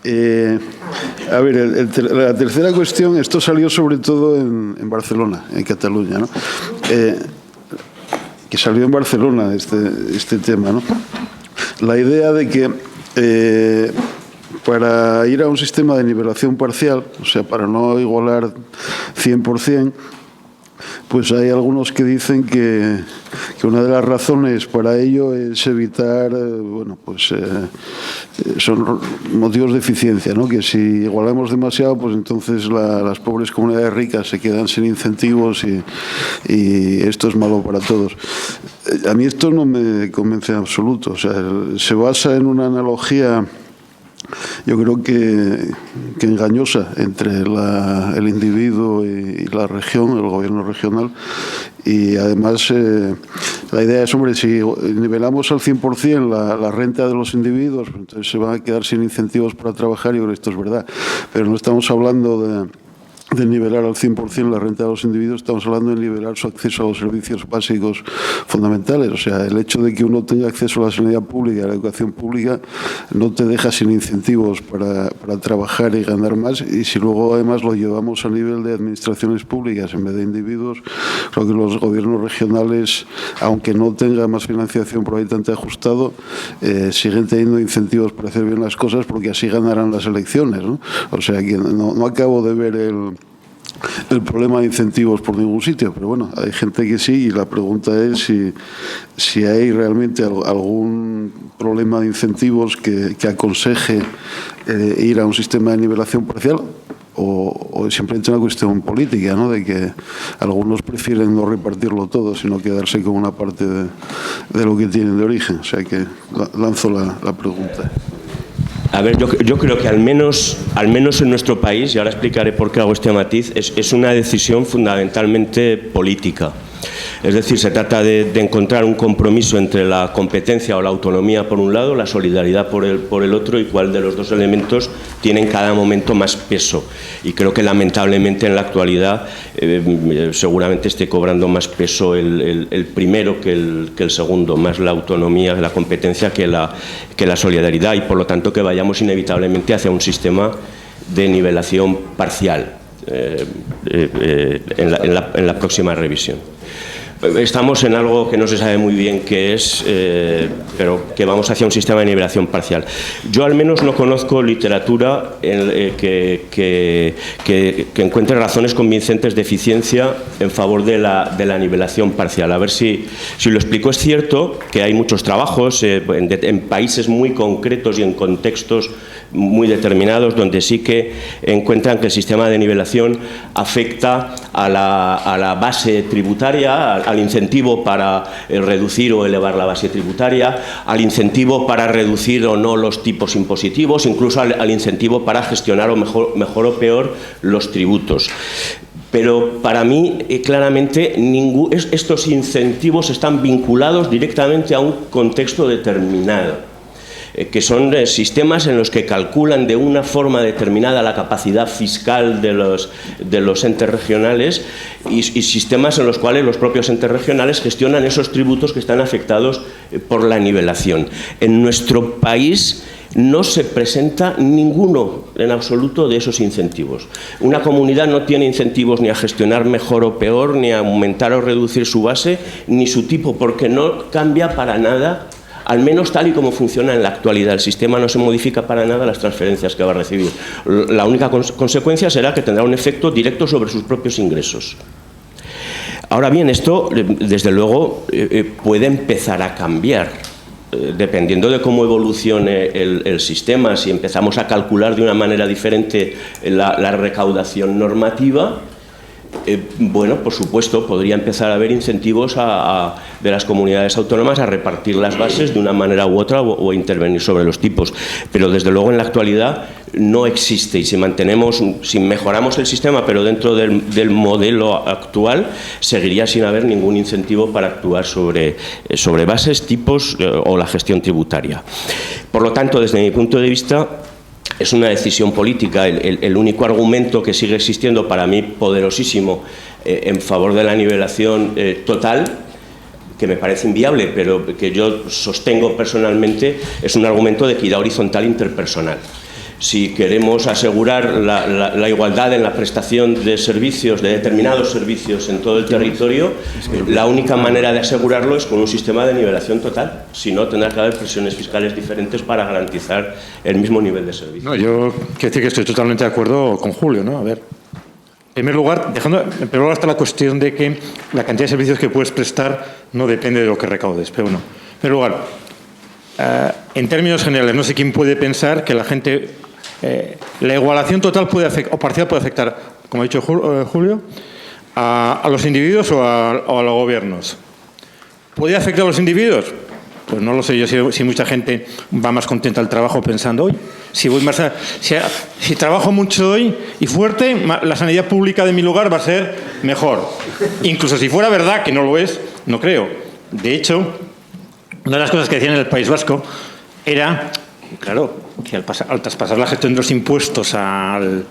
A ver, la tercera cuestión, esto salió sobre todo en Barcelona, en Cataluña, ¿no? Que salió en Barcelona este tema, ¿no? La idea de que para ir a un sistema de nivelación parcial, o sea, para no igualar 100%, pues hay algunos que dicen que una de las razones para ello es evitar, bueno, pues son motivos de eficiencia, ¿no? Que si igualamos demasiado, pues entonces las pobres comunidades ricas se quedan sin incentivos y esto es malo para todos. A mí esto no me convence en absoluto. O sea, se basa en una analogía, yo creo que engañosa entre el individuo y la región, el gobierno regional, y además la idea es, hombre, si nivelamos al 100% la renta de los individuos, entonces se van a quedar sin incentivos para trabajar, y esto es verdad, pero no estamos hablando de nivelar al 100% la renta de los individuos, estamos hablando de nivelar su acceso a los servicios básicos fundamentales. O sea, el hecho de que uno tenga acceso a la sanidad pública, a la educación pública, no te deja sin incentivos para trabajar y ganar más, y si luego además lo llevamos a nivel de administraciones públicas en vez de individuos, creo que los gobiernos regionales, aunque no tengan más financiación por habitante ajustado, siguen teniendo incentivos para hacer bien las cosas, porque así ganarán las elecciones, ¿no? O sea, que no acabo de ver el problema de incentivos por ningún sitio, pero bueno, hay gente que sí, y la pregunta es si hay realmente algún problema de incentivos que aconseje ir a un sistema de nivelación parcial, o es simplemente una cuestión política, ¿no? De que algunos prefieren no repartirlo todo, sino quedarse con una parte de lo que tienen de origen. O sea que lanzo la pregunta. A ver, yo creo que al menos en nuestro país, y ahora explicaré por qué hago este matiz, es una decisión fundamentalmente política. Es decir, se trata de encontrar un compromiso entre la competencia o la autonomía por un lado, la solidaridad por el otro, y cuál de los dos elementos tiene en cada momento más peso. Y creo que lamentablemente en la actualidad seguramente esté cobrando más peso el primero que el segundo, más la autonomía, la competencia que la solidaridad, y por lo tanto que vayamos inevitablemente hacia un sistema de nivelación parcial en la próxima revisión. Estamos en algo que no se sabe muy bien qué es, pero que vamos hacia un sistema de nivelación parcial. Yo al menos no conozco literatura que encuentre razones convincentes de eficiencia en favor de la nivelación parcial. A ver si lo explico. Es cierto que hay muchos trabajos en países muy concretos y en contextos muy determinados donde sí que encuentran que el sistema de nivelación afecta a la base tributaria, al incentivo para reducir o elevar la base tributaria, al incentivo para reducir o no los tipos impositivos, incluso al incentivo para gestionar o mejor o peor los tributos. Pero para mí, claramente, estos incentivos están vinculados directamente a un contexto determinado, que son sistemas en los que calculan de una forma determinada la capacidad fiscal de los entes regionales, y sistemas en los cuales los propios entes regionales gestionan esos tributos que están afectados por la nivelación. En nuestro país no se presenta ninguno en absoluto de esos incentivos. Una comunidad no tiene incentivos ni a gestionar mejor o peor, ni a aumentar o reducir su base, ni su tipo, porque no cambia para nada, al menos tal y como funciona en la actualidad. El sistema no se modifica para nada las transferencias que va a recibir. La única consecuencia será que tendrá un efecto directo sobre sus propios ingresos. Ahora bien, esto, desde luego, puede empezar a cambiar, dependiendo de cómo evolucione el sistema. Si empezamos a calcular de una manera diferente la recaudación normativa, bueno, por supuesto, podría empezar a haber incentivos de las comunidades autónomas a repartir las bases de una manera u otra, o a intervenir sobre los tipos. Pero desde luego en la actualidad no existe, y si mejoramos el sistema, pero dentro del modelo actual, seguiría sin haber ningún incentivo para actuar sobre bases, tipos o la gestión tributaria. Por lo tanto, desde mi punto de vista, es una decisión política. El único argumento que sigue existiendo, para mí poderosísimo, en favor de la nivelación total, que me parece inviable, pero que yo sostengo personalmente, es un argumento de equidad horizontal interpersonal. Si queremos asegurar la igualdad en la prestación de servicios, de determinados servicios en todo el territorio, la única manera de asegurarlo es con un sistema de nivelación total. Si no, tendrá que haber presiones fiscales diferentes para garantizar el mismo nivel de servicio. No, yo quiero decir que estoy totalmente de acuerdo con Julio, ¿no? A ver, en primer lugar, en primer lugar está la cuestión de que la cantidad de servicios que puedes prestar no depende de lo que recaudes. Pero bueno, en primer lugar, en términos generales, no sé quién puede pensar que la gente... la igualación total o parcial puede afectar, como ha dicho Julio, a los individuos o a los gobiernos. ¿Puede afectar a los individuos? Pues no lo sé yo, si mucha gente va más contenta al trabajo pensando, hoy, si trabajo mucho hoy y fuerte, la sanidad pública de mi lugar va a ser mejor. Incluso si fuera verdad, que no lo es, no creo. De hecho, una de las cosas que decían en el País Vasco era... Claro, que al traspasar la gestión de los impuestos al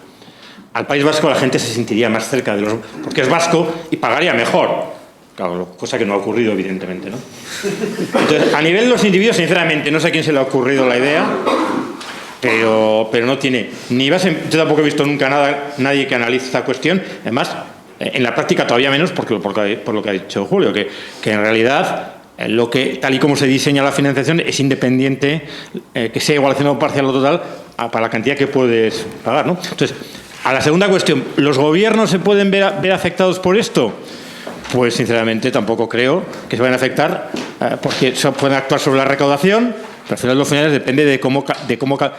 País Vasco, la gente se sentiría más cerca de porque es vasco y pagaría mejor. Claro, cosa que no ha ocurrido, evidentemente, ¿no? Entonces, a nivel de los individuos, sinceramente, no sé a quién se le ha ocurrido la idea, pero no tiene ni base. Yo tampoco he visto nunca nadie que analice esta cuestión. Además, en la práctica todavía menos, por lo que ha dicho Julio, que en realidad... tal y como se diseña la financiación es independiente, que sea igualación o parcial o total para la cantidad que puedes pagar, ¿no? Entonces, a la segunda cuestión, ¿los gobiernos se pueden ver afectados por esto? Pues sinceramente tampoco creo que se vayan a afectar, porque pueden actuar sobre la recaudación, pero al final los finales depende de cómo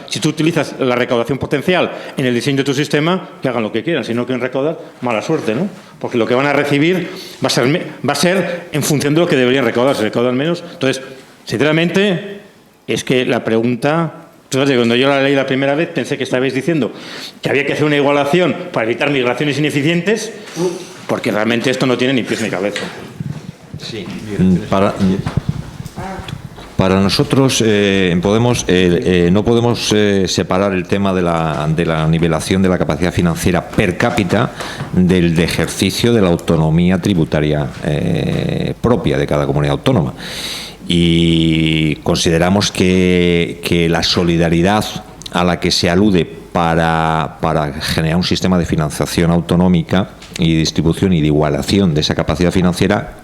si tú utilizas la recaudación potencial en el diseño de tu sistema, que hagan lo que quieran. Si no quieren recaudar, mala suerte, ¿no? Porque lo que van a recibir va a ser en función de lo que deberían recaudar. Si recaudan menos. Entonces, sinceramente, es que la pregunta... Cuando yo la leí la primera vez, pensé que estabais diciendo que había que hacer una igualación para evitar migraciones ineficientes, porque realmente esto no tiene ni pies ni cabeza. Sí. Para nosotros en Podemos no podemos separar el tema de la nivelación de la capacidad financiera per cápita del de ejercicio de la autonomía tributaria propia de cada comunidad autónoma. Y consideramos que la solidaridad a la que se alude para generar un sistema de financiación autonómica y distribución y de igualación de esa capacidad financiera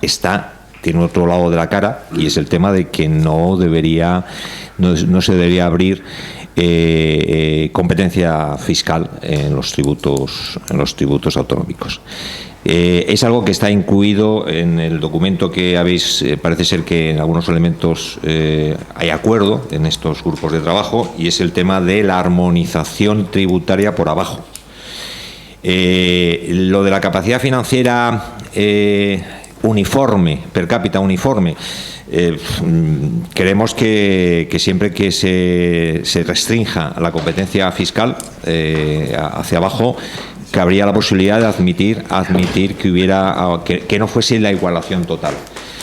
tiene otro lado de la cara, y es el tema de que no se debería abrir competencia fiscal en los tributos autonómicos. Es algo que está incluido en el documento que habéis, parece ser que en algunos elementos hay acuerdo en estos grupos de trabajo, y es el tema de la armonización tributaria por abajo. Lo de la capacidad financiera uniforme, per cápita uniforme, creemos que siempre que se restrinja la competencia fiscal hacia abajo, cabría la posibilidad de admitir que hubiera que no fuese la igualación total.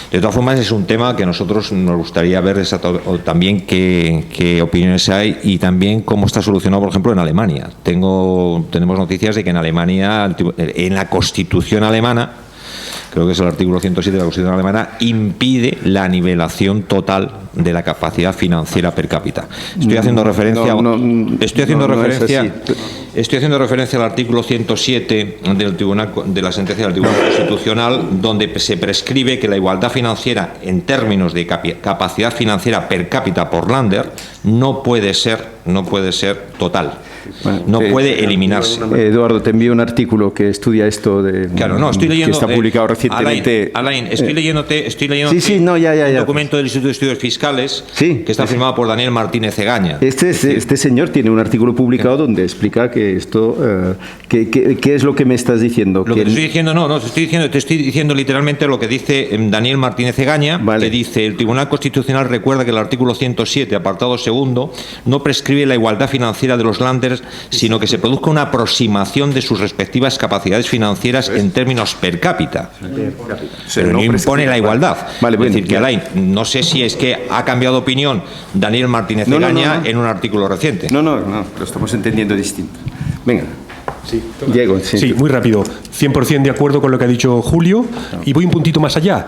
De todas formas, es un tema que a nosotros nos gustaría ver también qué opiniones hay, y también cómo está solucionado, por ejemplo, en Alemania. Tenemos noticias de que en Alemania, en la Constitución alemana, creo que es el artículo 107 de la Constitución alemana, impide la nivelación total de la capacidad financiera per cápita. Estoy haciendo referencia al artículo 107 del Tribunal, de la sentencia del Tribunal Constitucional, donde se prescribe que la igualdad financiera en términos de capacidad financiera per cápita por Länder no puede ser total. Bueno, no puede eliminarse. Eduardo, te envío un artículo que estudia esto estoy leyendo, que está publicado recientemente. Alain, estoy leyéndote un documento del Instituto de Estudios Fiscales que está firmado por Daniel Martínez Egaña. Este señor tiene un artículo publicado donde explica que esto ¿qué es lo que me estás diciendo? Lo que te estoy diciendo, te estoy diciendo literalmente lo que dice Daniel Martínez Egaña, que dice: el Tribunal Constitucional recuerda que el artículo 107, apartado segundo, no prescribe la igualdad financiera de los Länder, sino que se produzca una aproximación de sus respectivas capacidades financieras en términos per cápita. Pero no impone la igualdad. Es decir, que Alain, no sé si es que ha cambiado de opinión Daniel Martínez Egaña en un artículo reciente. No, lo estamos entendiendo distinto. Venga. Sí, Diego. Sí, muy rápido. 100% de acuerdo con lo que ha dicho Julio, y voy un puntito más allá.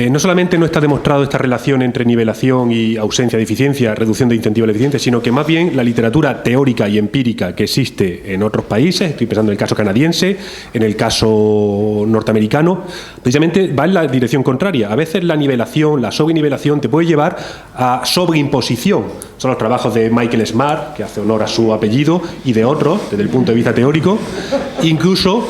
No solamente no está demostrado esta relación entre nivelación y ausencia de eficiencia, reducción de incentivo a la eficiencia, sino que más bien la literatura teórica y empírica que existe en otros países, estoy pensando en el caso canadiense, en el caso norteamericano, precisamente va en la dirección contraria. A veces la nivelación, la sobrenivelación te puede llevar a sobreimposición. Son los trabajos de Michael Smart, que hace honor a su apellido, y de otros, desde el punto de vista teórico. Incluso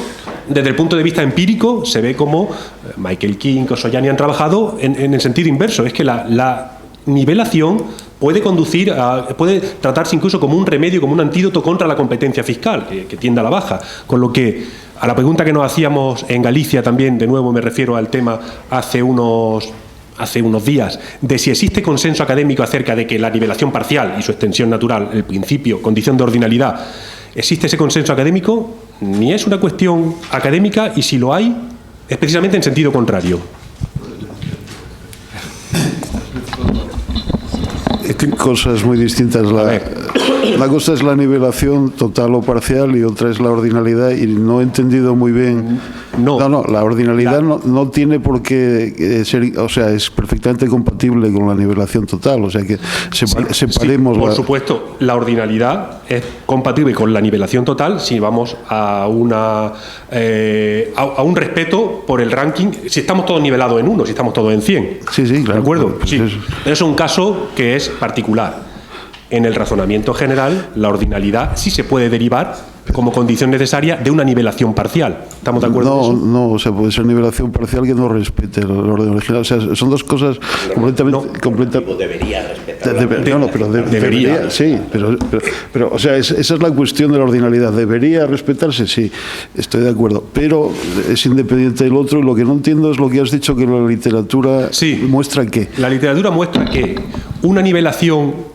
desde el punto de vista empírico se ve como Michael King o Soyani han trabajado en el sentido inverso. Es que la nivelación puede conducir puede tratarse incluso como un remedio, como un antídoto contra la competencia fiscal, que tiende a la baja. Con lo que, a la pregunta que nos hacíamos en Galicia también, de nuevo me refiero al tema hace unos días, de si existe consenso académico acerca de que la nivelación parcial y su extensión natural, el principio, condición de ordinalidad, ¿existe ese consenso académico? Ni es una cuestión académica, y si lo hay, es precisamente en sentido contrario. Cosas muy distintas. La cosa es la nivelación total o parcial y otra es la ordinalidad, y no he entendido muy bien. No, la ordinalidad no tiene por qué ser, o sea, es perfectamente compatible con la nivelación total, o sea que separemos. Sí, por supuesto, la ordinalidad es compatible con la nivelación total si vamos a un respeto por el ranking, si estamos todos nivelados en 1, si estamos todos en 100. Sí, claro. ¿De acuerdo? Pues sí. Es un caso que es particular. En el razonamiento general, la ordinalidad sí se puede derivar como condición necesaria de una nivelación parcial. ¿Estamos de acuerdo? No, o sea, puede ser nivelación parcial que no respete el orden original. O sea, son dos cosas completamente. Debería respetar. Debería, sí, pero o sea, esa es la cuestión de la ordinalidad. ¿Debería respetarse? Sí, estoy de acuerdo. Pero es independiente del otro, y lo que no entiendo es lo que has dicho, que la literatura muestra que. La literatura muestra que una nivelación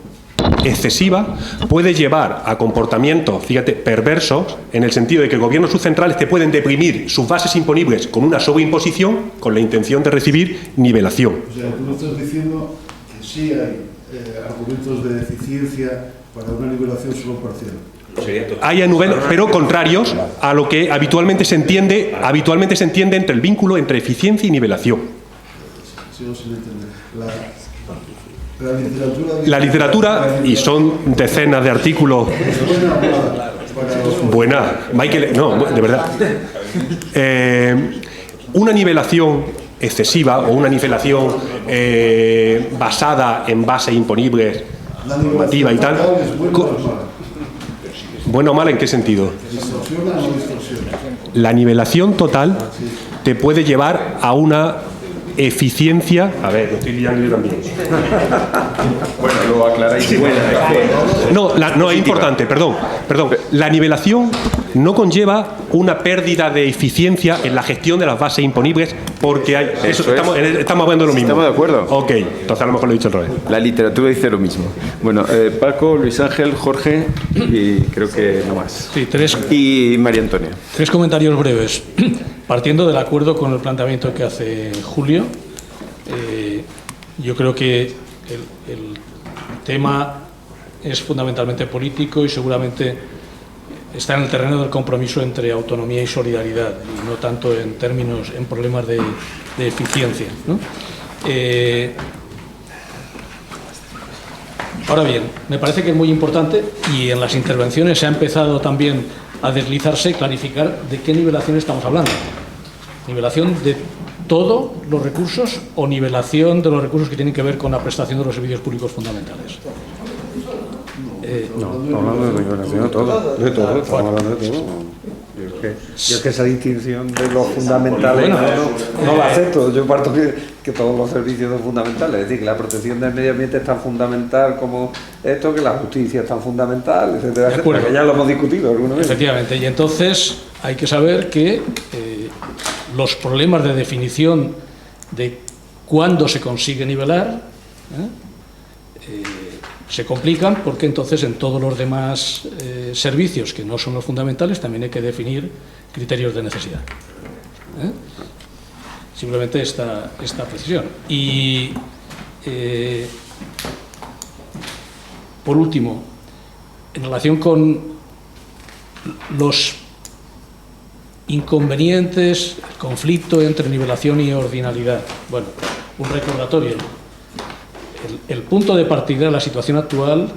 excesiva puede llevar a comportamientos, fíjate, perversos, en el sentido de que gobiernos subcentrales te pueden deprimir sus bases imponibles con una sobreimposición, con la intención de recibir nivelación. O sea, tú estás diciendo que sí hay argumentos de eficiencia para una nivelación solo parcial. Hay argumentos, pero contrarios a lo que habitualmente se entiende entre el vínculo entre eficiencia y nivelación. Sigo sin entender. La literatura, y son decenas de artículos. Buena, Michael, no, de verdad. Una nivelación excesiva o una nivelación basada en bases imponibles, normativa y tal. ¿Buena o mala en qué sentido? La nivelación total te puede llevar a una eficiencia. A ver, lo estoy liando yo también. Bueno, lo aclaráis. No, es importante, perdón. La nivelación no conlleva una pérdida de eficiencia en la gestión de las bases imponibles, porque hay. Estamos hablando de lo mismo. Estamos de acuerdo. Ok, entonces a lo mejor lo he dicho al revés. La literatura dice lo mismo. Bueno, Paco, Luis Ángel, Jorge y creo que no más. Sí, y María Antonia. 3 comentarios breves. Partiendo del acuerdo con el planteamiento que hace Julio, yo creo que el tema es fundamentalmente político y seguramente está en el terreno del compromiso entre autonomía y solidaridad, y no tanto en problemas de eficiencia, ¿no? Ahora bien, me parece que es muy importante, y en las intervenciones se ha empezado también a deslizarse, clarificar de qué nivelación estamos hablando. ¿Nivelación de todos los recursos o nivelación de los recursos que tienen que ver con la prestación de los servicios públicos fundamentales? No, hablando de nivelación de todo. De todo, estamos hablando de todo. Yo es que esa distinción de los fundamentales no la acepto. Yo parto que todos los servicios son fundamentales. Es decir, que la protección del medio ambiente es tan fundamental como esto, que la justicia es tan fundamental, etcétera, etcétera, que ya lo hemos discutido alguna vez. Efectivamente, y entonces hay que saber que los problemas de definición de cuándo se consigue nivelar se complican, porque entonces en todos los demás servicios que no son los fundamentales también hay que definir criterios de necesidad. Simplemente esta precisión. Y por último, en relación con los inconvenientes, conflicto entre nivelación y ordinalidad. Bueno, un recordatorio. El punto de partida de la situación actual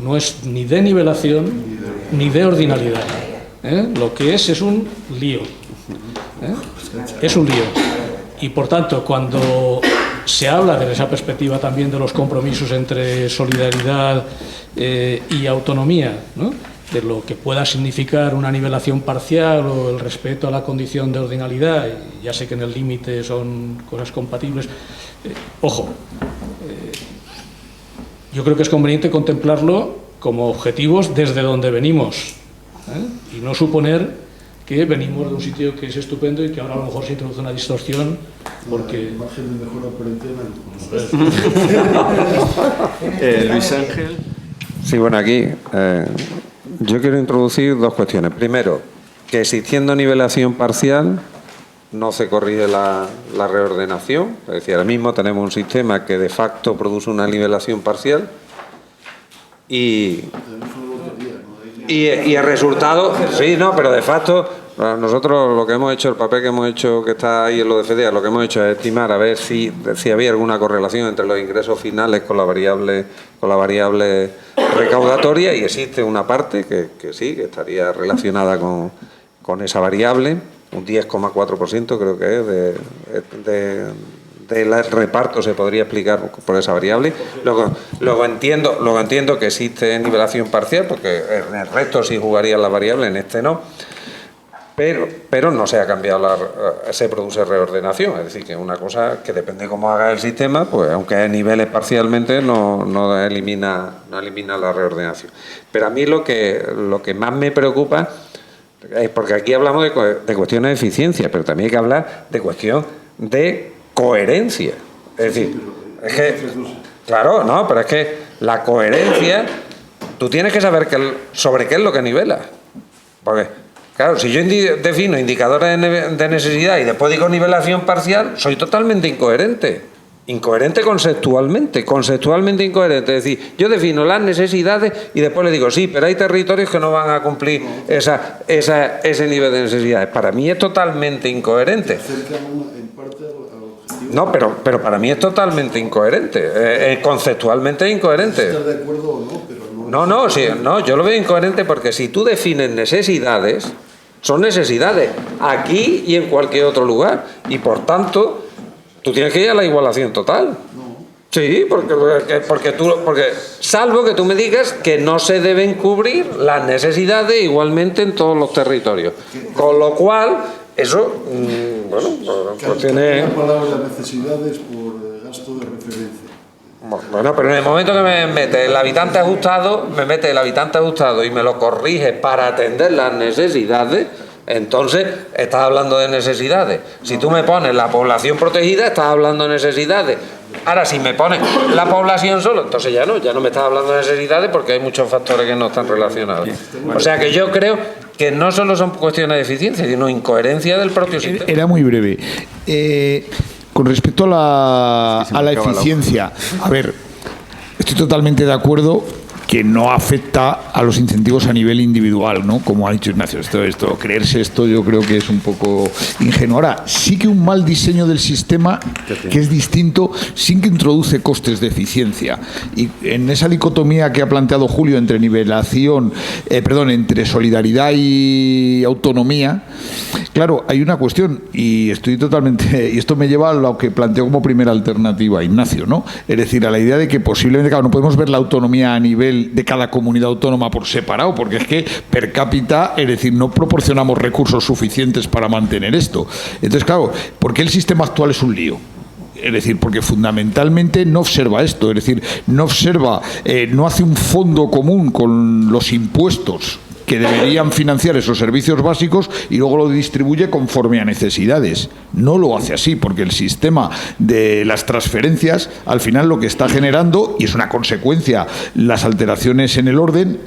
no es ni de nivelación ni de ordinalidad. Lo que es un lío. Es un lío. Y por tanto, cuando se habla desde esa perspectiva también de los compromisos entre solidaridad y autonomía, ¿no?, de lo que pueda significar una nivelación parcial o el respeto a la condición de ordinalidad, y ya sé que en el límite son cosas compatibles, ojo, yo creo que es conveniente contemplarlo como objetivos desde donde venimos, y no suponer que venimos de un sitio que es estupendo y que ahora a lo mejor se introduce una distorsión porque... margen de mejora aparente. Luis Ángel. Sí, bueno, aquí yo quiero introducir dos cuestiones. Primero, que existiendo nivelación parcial no se corrige la reordenación. Es decir, ahora mismo tenemos un sistema que de facto produce una nivelación parcial y el resultado, sí, no, pero de facto nosotros lo que hemos hecho, el papel que hemos hecho, que está ahí en lo de FEDEA, lo que hemos hecho es estimar a ver si había alguna correlación entre los ingresos finales con la variable recaudatoria, y existe una parte que sí, que estaría relacionada con esa variable, un 10,4% creo que es del reparto se podría explicar por esa variable. Luego entiendo que existe nivelación parcial, porque en el resto sí jugaría la variable, en este no. Pero no se ha cambiado, se produce reordenación, es decir, que es una cosa que depende de cómo haga el sistema, pues aunque hay niveles parcialmente, no elimina la reordenación. Pero a mí lo que más me preocupa es porque aquí hablamos de cuestiones de eficiencia, pero también hay que hablar de cuestión de coherencia. Es decir, es que, claro, no, pero es que la coherencia, tú tienes que saber sobre qué es lo que nivela. Porque, claro, si yo defino indicadores de necesidad y después digo nivelación parcial, soy totalmente incoherente. Incoherente conceptualmente incoherente. Es decir, yo defino las necesidades y después le digo, sí, pero hay territorios que no van a cumplir ese nivel de necesidades. Para mí es totalmente incoherente. No, pero para mí es totalmente incoherente. Conceptualmente incoherente. ¿Estás de acuerdo o no? Pero no, yo lo veo incoherente porque si tú defines necesidades, son necesidades aquí y en cualquier otro lugar. Y por tanto, tú tienes que ir a la igualación total. No. Sí, porque salvo que tú me digas que no se deben cubrir las necesidades igualmente en todos los territorios. Con lo cual, eso, pues tiene... La palabra necesidades por gasto de referencia. Bueno, pero en el momento que me mete el habitante ajustado, y me lo corrige para atender las necesidades, entonces estás hablando de necesidades. Si tú me pones la población protegida, estás hablando de necesidades. Ahora, si me pones la población solo, entonces ya no me estás hablando de necesidades, porque hay muchos factores que no están relacionados. O sea que yo creo que no solo son cuestiones de eficiencia, sino incoherencia del propio sistema. Era muy breve. Con respecto a la eficiencia, a ver, estoy totalmente de acuerdo que no afecta a los incentivos a nivel individual, ¿no? Como ha dicho Ignacio, creerse esto yo creo que es un poco ingenuo. Ahora, sí que un mal diseño del sistema, que es distinto, sí que introduce costes de eficiencia. Y en esa dicotomía que ha planteado Julio entre entre solidaridad y autonomía, claro, hay una cuestión, y esto me lleva a lo que planteó como primera alternativa Ignacio, ¿no? Es decir, a la idea de que posiblemente, claro, no podemos ver la autonomía a nivel de cada comunidad autónoma por separado, porque es que per cápita, es decir, no proporcionamos recursos suficientes para mantener esto. Entonces, claro, ¿por qué el sistema actual es un lío? Es decir, porque fundamentalmente no observa esto, es decir, no hace un fondo común con los impuestos que deberían financiar esos servicios básicos y luego lo distribuye conforme a necesidades. No lo hace así, porque el sistema de las transferencias, al final lo que está generando, y es una consecuencia, las alteraciones en el orden,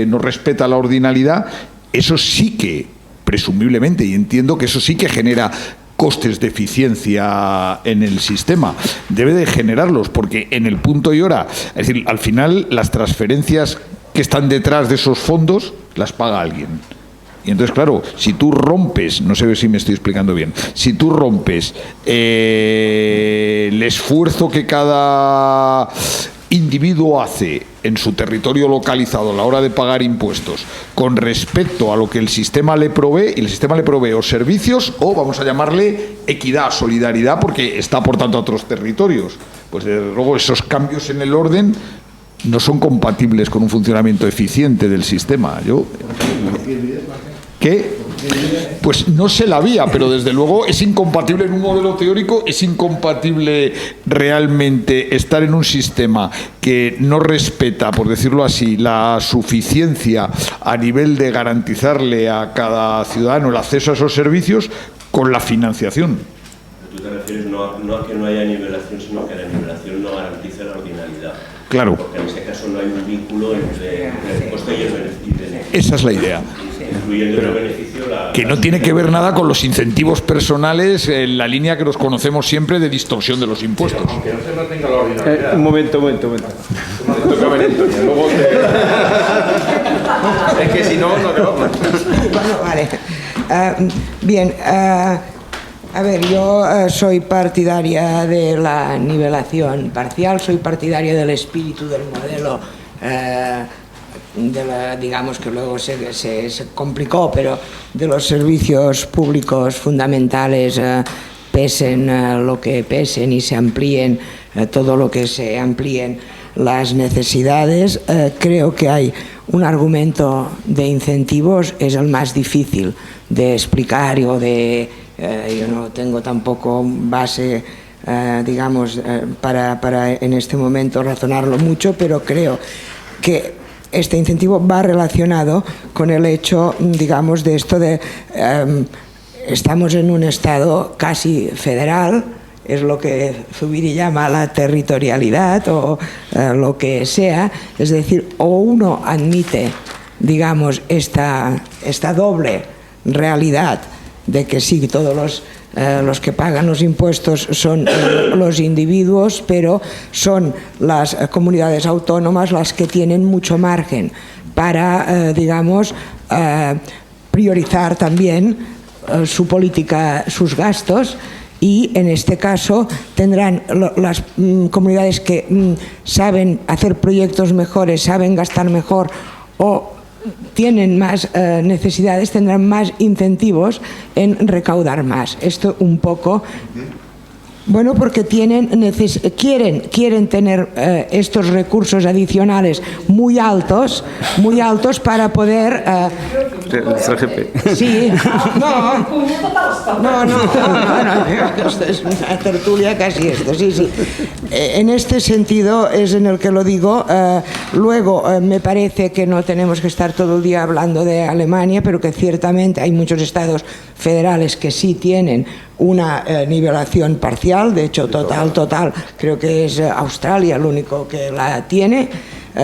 no respeta la ordinalidad, eso sí que, presumiblemente, y entiendo que eso sí que genera costes de eficiencia en el sistema. Debe de generarlos, porque en el punto y hora, es decir, al final las transferencias que están detrás de esos fondos las paga alguien. Y entonces, claro, si tú rompes, no sé si me estoy explicando bien, si tú rompes el esfuerzo que cada individuo hace en su territorio localizado a la hora de pagar impuestos con respecto a lo que el sistema le provee, y el sistema le provee o servicios o, vamos a llamarle, equidad, solidaridad, porque está aportando a otros territorios, pues desde luego esos cambios en el orden no son compatibles con un funcionamiento eficiente del sistema. ¿Qué? Pues no sé la vía, pero desde luego es incompatible en un modelo teórico, es incompatible realmente estar en un sistema que no respeta, por decirlo así, la suficiencia a nivel de garantizarle a cada ciudadano el acceso a esos servicios con la financiación. Tú te refieres no a que no haya nivelación, sino que la nivelación no garantice la ordinalidad. Claro. Porque en este caso no hay un vínculo entre el coste y el beneficio. Esa es la idea. Incluyendo el beneficio, que no tiene que ver nada con los incentivos personales en la línea que nos conocemos siempre de distorsión de los impuestos. Aunque no tenga la ordinalidad. Un momento. Luego es que si no acabamos. Bueno, vale. Bien, a ver, yo soy partidaria de la nivelación parcial, soy partidaria del espíritu del modelo, digamos que luego se complicó, pero de los servicios públicos fundamentales, pesen lo que pesen y se amplíen todo lo que se amplíen las necesidades. Creo que hay un argumento de incentivos, es el más difícil de explicar o de... yo no tengo tampoco base, digamos, para en este momento razonarlo mucho, pero creo que este incentivo va relacionado con el hecho, digamos, de esto de estamos en un estado casi federal, es lo que Zubiri llama la territorialidad o lo que sea, es decir, o uno admite, digamos, esta doble realidad de que sí, todos los que pagan los impuestos son los individuos, pero son las comunidades autónomas las que tienen mucho margen para, digamos, priorizar también su política, sus gastos, y en este caso tendrán las comunidades que saben hacer proyectos mejores, saben gastar mejor o tienen más necesidades, tendrán más incentivos en recaudar más. Esto un poco... Bueno, porque quieren tener estos recursos adicionales muy altos para poder... Sí, no, esto es una tertulia casi esto, sí. En este sentido es en el que lo digo. Luego, me parece que no tenemos que estar todo el día hablando de Alemania, pero que ciertamente hay muchos estados federales que sí tienen una nivelación parcial, de hecho total, creo que es Australia el único que la tiene.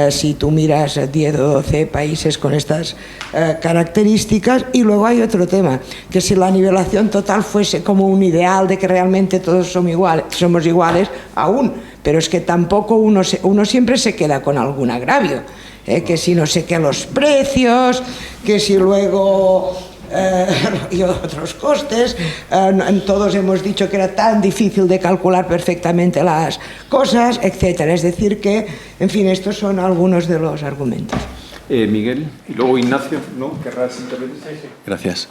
Si tú miras 10 o 12 países con estas características. Y luego hay otro tema, que si la nivelación total fuese como un ideal de que realmente todos somos iguales, aún, pero es que tampoco uno siempre se queda con algún agravio, que si no sé qué los precios, que si luego... y otros costes, todos hemos dicho que era tan difícil de calcular perfectamente las cosas, etcétera. Es decir que, en fin, estos son algunos de los argumentos. Miguel, y luego Ignacio, ¿no? ¿Querrás intervenir? Gracias.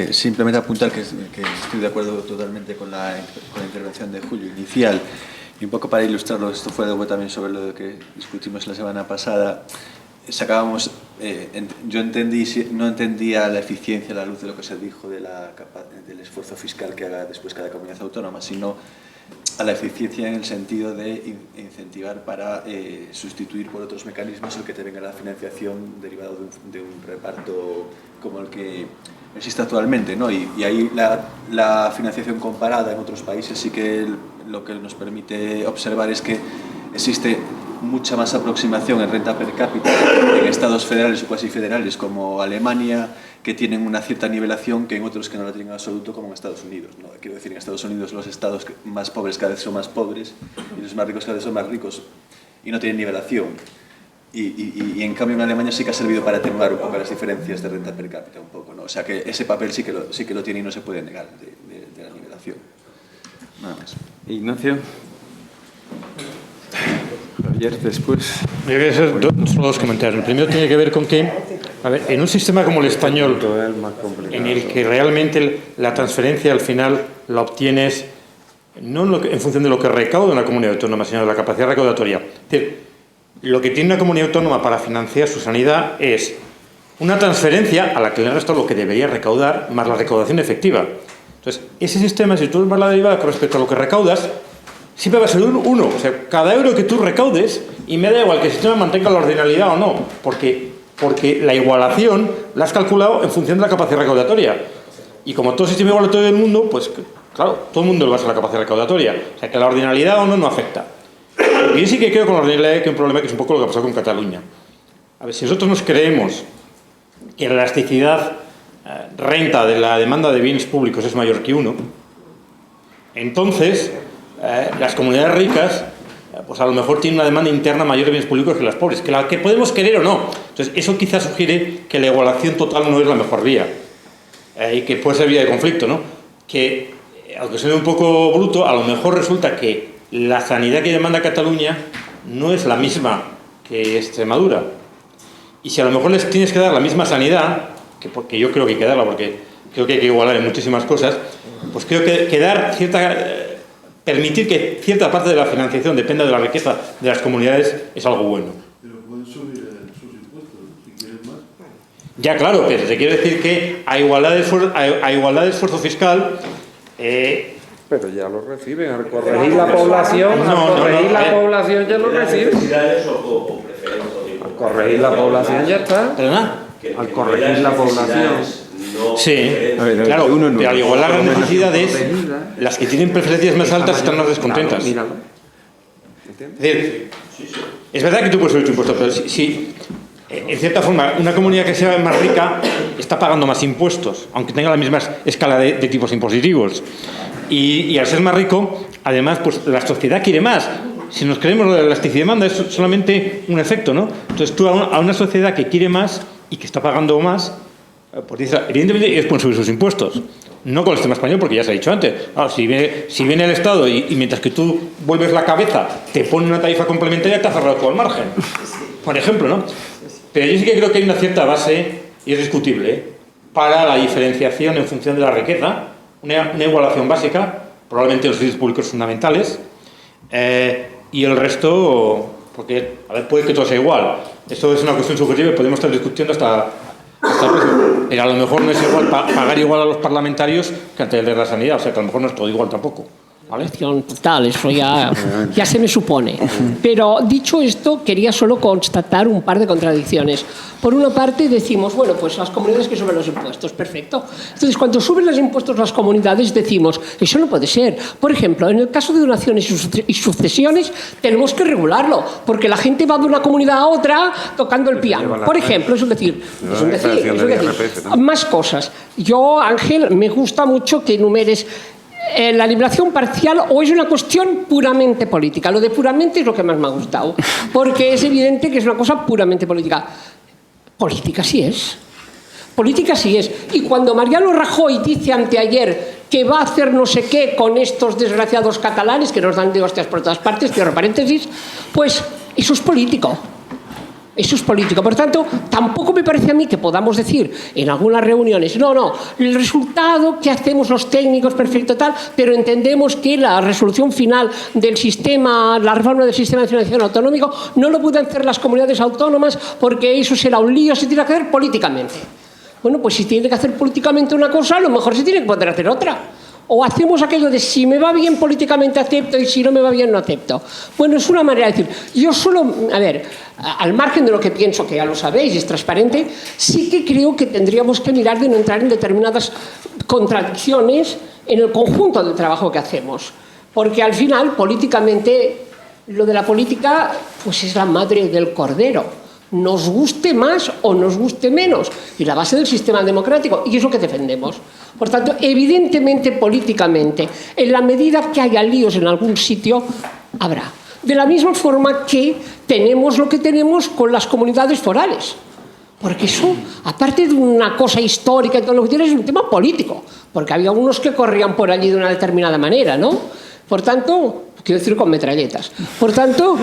Simplemente apuntar que estoy de acuerdo totalmente con la intervención de Julio inicial, y un poco para ilustrarlo, esto fue de también sobre lo que discutimos la semana pasada. Sacábamos, yo no entendía la eficiencia a la luz de lo que se dijo del esfuerzo fiscal que haga después cada comunidad autónoma, sino a la eficiencia en el sentido de incentivar para sustituir por otros mecanismos el que te venga la financiación derivado de un reparto como el que existe actualmente, ¿no? Y ahí la financiación comparada en otros países sí que lo que nos permite observar es que existe mucha más aproximación en renta per cápita en estados federales o cuasi federales como Alemania, que tienen una cierta nivelación, que en otros que no la tienen en absoluto, como en Estados Unidos, ¿no? Quiero decir, en Estados Unidos los estados más pobres cada vez son más pobres y los más ricos cada vez son más ricos y no tienen nivelación. Y en cambio en Alemania sí que ha servido para atenuar un poco las diferencias de renta per cápita un poco, ¿no? O sea que ese papel sí que lo tiene y no se puede negar de la nivelación. Nada más. Ignacio. Javier, después. Yo quería hacer solo dos comentarios. El primero tiene que ver con que, a ver, en un sistema como el español, en el que realmente la transferencia al final la obtienes no en función de lo que recauda una comunidad autónoma, sino de la capacidad recaudatoria. Es decir, lo que tiene una comunidad autónoma para financiar su sanidad es una transferencia a la que le resta lo que debería recaudar más la recaudación efectiva. Entonces, ese sistema, si tú vas la derivada con respecto a lo que recaudas, siempre va a ser uno. O sea, cada euro que tú recaudes, y me da igual que el sistema mantenga la ordinalidad o no, porque la igualación la has calculado en función de la capacidad recaudatoria. Y como todo sistema igual a todo el mundo, pues claro, todo el mundo le va a ser la capacidad recaudatoria. O sea, que la ordinalidad o no afecta. Y yo sí que creo con la ordinalidad que hay un problema que es un poco lo que ha pasado con Cataluña. A ver, si nosotros nos creemos que la elasticidad renta de la demanda de bienes públicos es mayor que 1, entonces las comunidades ricas pues a lo mejor tienen una demanda interna mayor de bienes públicos que las pobres, que la que podemos querer o no. Entonces eso quizás sugiere que la igualación total no es la mejor vía y que puede ser vía de conflicto, ¿no? Que aunque suene un poco bruto, a lo mejor resulta que la sanidad que demanda Cataluña no es la misma que Extremadura. Y si a lo mejor les tienes que dar la misma sanidad, porque yo creo que hay que darla, porque creo que hay que igualar en muchísimas cosas, pues creo que dar permitir que cierta parte de la financiación dependa de la riqueza de las comunidades es algo bueno. Pero pueden subir sus impuestos, si quieren más. Ya, claro, pero te quiero decir que a igualdad de esfuerzo fiscal... pero ya lo reciben, al corregir la población, población ya lo reciben. Al corregir la población ya está. ¿Perdona? Al corregir la población. Sí, claro, pero al igualar las necesidades, las que tienen preferencias más altas están más descontentas. Es decir, es verdad que tú puedes subir tu impuesto, pero si en cierta forma una comunidad que sea más rica está pagando más impuestos, aunque tenga la misma escala de tipos impositivos. Y al ser más rico, además, pues la sociedad quiere más. Si nos creemos la elasticidad de demanda, es solamente un efecto, ¿no? Entonces tú a una sociedad que quiere más y que está pagando más, pues dice, evidentemente ellos pueden subir sus impuestos. No con el sistema español, porque ya se ha dicho antes. Claro, si viene el Estado y mientras que tú vuelves la cabeza, te pone una tarifa complementaria, te ha cerrado todo el margen. Por ejemplo, ¿no? Pero yo sí que creo que hay una cierta base, y es discutible, para la diferenciación en función de la riqueza, una igualación básica, probablemente los servicios públicos fundamentales, y el resto, porque a ver, puede que todo sea igual. Esto es una cuestión subjetiva y podemos estar discutiendo hasta el precio. Pero a lo mejor no es igual pagar igual a los parlamentarios que antes de la sanidad, o sea que a lo mejor no es todo igual tampoco. ¿Vale? Total, eso ya se me supone. Pero dicho esto, quería solo constatar un par de contradicciones. Por una parte decimos, bueno, pues las comunidades que suben los impuestos, perfecto. Entonces, cuando suben los impuestos las comunidades decimos, eso no puede ser. Por ejemplo, en el caso de donaciones y sucesiones, tenemos que regularlo, porque la gente va de una comunidad a otra tocando el piano. Por ejemplo, es decir. Más cosas. Yo, Ángel, me gusta mucho que enumeres la liberación parcial, o es una cuestión puramente política. Lo de puramente es lo que más me ha gustado, porque es evidente que es una cosa puramente política. Política sí es. Política sí es. Y cuando Mariano Rajoy dice anteayer que va a hacer no sé qué con estos desgraciados catalanes que nos dan de hostias por todas partes, cierro paréntesis, pues eso es político. Eso es político. Por tanto, tampoco me parece a mí que podamos decir en algunas reuniones, no, el resultado que hacemos los técnicos, perfecto tal, pero entendemos que la resolución final del sistema, la reforma del sistema de financiación autonómico, no lo pueden hacer las comunidades autónomas porque eso será un lío, se tiene que hacer políticamente. Bueno, pues si tiene que hacer políticamente una cosa, a lo mejor se tiene que poder hacer otra. O hacemos aquello de si me va bien políticamente acepto y si no me va bien no acepto. Bueno, es una manera de decir. Yo solo, a ver, al margen de lo que pienso, que ya lo sabéis, es transparente, sí que creo que tendríamos que mirar de no entrar en determinadas contradicciones en el conjunto del trabajo que hacemos. Porque al final, políticamente, lo de la política, pues es la madre del cordero. Nos guste más o nos guste menos. Y la base del sistema democrático. Y es lo que defendemos. Por tanto, evidentemente, políticamente, en la medida que haya líos en algún sitio, habrá. De la misma forma que tenemos lo que tenemos con las comunidades forales. Porque eso, aparte de una cosa histórica y todo lo que tiene, es un tema político. Porque había unos que corrían por allí de una determinada manera, ¿no? Por tanto, quiero decir con metralletas. Por tanto,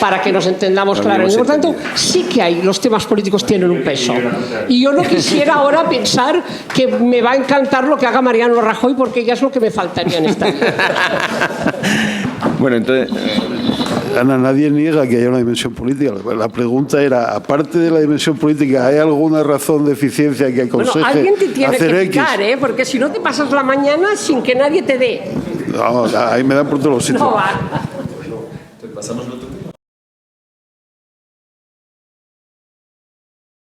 para que nos entendamos claramente, por tanto, sí que hay, los temas políticos tienen un peso. Y yo no quisiera ahora pensar que me va a encantar lo que haga Mariano Rajoy, porque ya es lo que me faltaría en esta vida. Bueno, entonces... Ana, nadie niega que haya una dimensión política. La pregunta era, aparte de la dimensión política, ¿hay alguna razón de eficiencia que aconseje hacer X? Alguien te tiene que picar, porque si no te pasas la mañana sin que nadie te dé. No, ahí me dan por todos los sitios. No va. Pasamos lo